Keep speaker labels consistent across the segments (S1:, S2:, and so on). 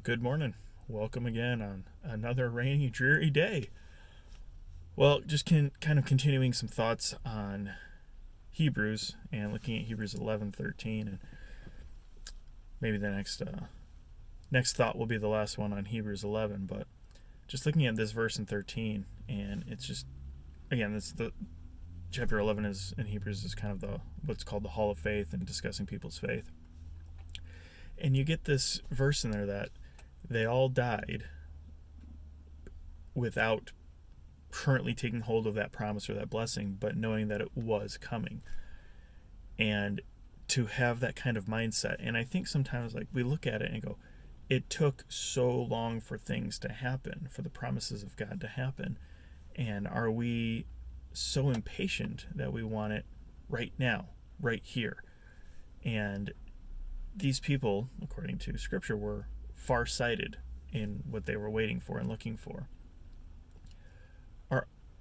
S1: Good morning. Welcome again on another rainy, dreary day. Well, just kind of continuing some thoughts on Hebrews and looking at Hebrews 11:13, and maybe the next thought will be the last one on Hebrews 11. But just looking at this verse in 13, and it's just again, it's the chapter 11 is in Hebrews is kind of the what's called the Hall of Faith and discussing people's faith. And you get this verse in there that they all died without currently taking hold of that promise or that blessing, but knowing that it was coming. And to have that kind of mindset. And I think sometimes like we look at it and go, it took so long for things to happen, for the promises of God to happen. And are we so impatient that we want it right now, right here? And these people, according to Scripture, were far-sighted in what they were waiting for and looking for.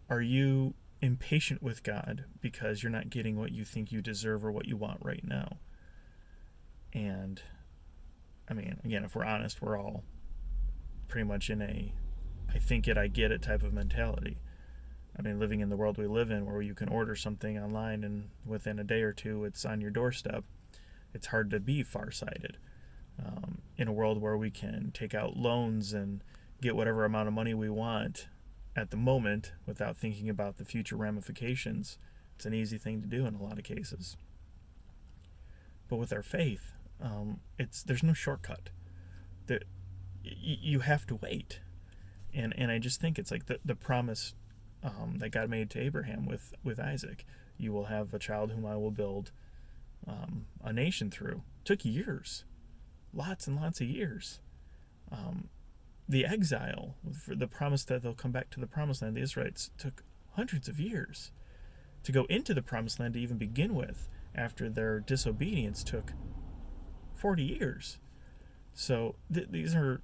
S1: Are you impatient with God because you're not getting what you think you deserve or what you want right now? And I mean, again, if we're honest, we're all pretty much in a I think it, I get it type of mentality. I mean, living in the world we live in where you can order something online and within a day or two it's on your doorstep, it's hard to be farsighted. In a world where we can take out loans and get whatever amount of money we want at the moment without thinking about the future ramifications, it's an easy thing to do in a lot of cases. But with our faith, there's no shortcut. You have to wait, and I just think it's like the promise that God made to Abraham with Isaac. You will have a child whom I will build a nation through. It took years, lots and lots of years. The exile, for the promise that they'll come back to the promised land, the Israelites took hundreds of years to go into the promised land to even begin with. After their disobedience took 40 years. So these are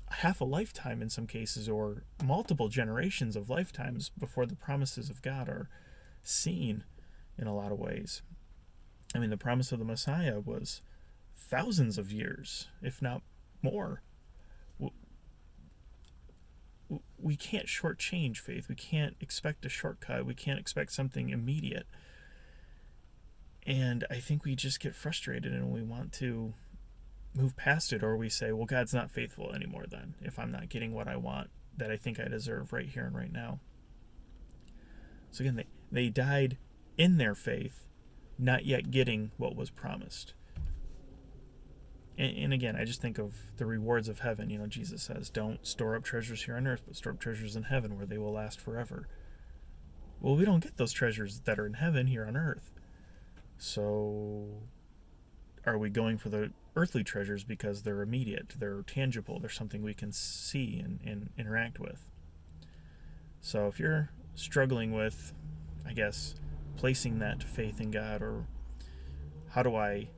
S1: half a lifetime in some cases, or multiple generations of lifetimes before the promises of God are seen in a lot of ways. I mean, the promise of the Messiah was thousands of years, if not more. We can't shortchange faith. We can't expect a shortcut. We can't expect something immediate. And I think we just get frustrated and we want to move past it, or we say, well, God's not faithful anymore then, if I'm not getting what I want that I think I deserve right here and right now. So again, they died in their faith, not yet getting what was promised. And again, I just think of the rewards of heaven. You know, Jesus says, don't store up treasures here on earth, but store up treasures in heaven where they will last forever. Well, we don't get those treasures that are in heaven here on earth. So are we going for the earthly treasures because they're immediate, they're tangible, they're something we can see and interact with? So if you're struggling with, I guess, placing that faith in God, or how do I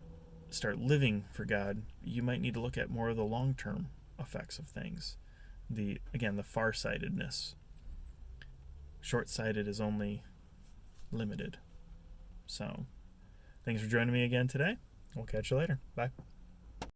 S1: start living for God, you might need to look at more of the long-term effects of things. The farsightedness. Short-sighted is only limited. So, thanks for joining me again today. We'll catch you later. Bye.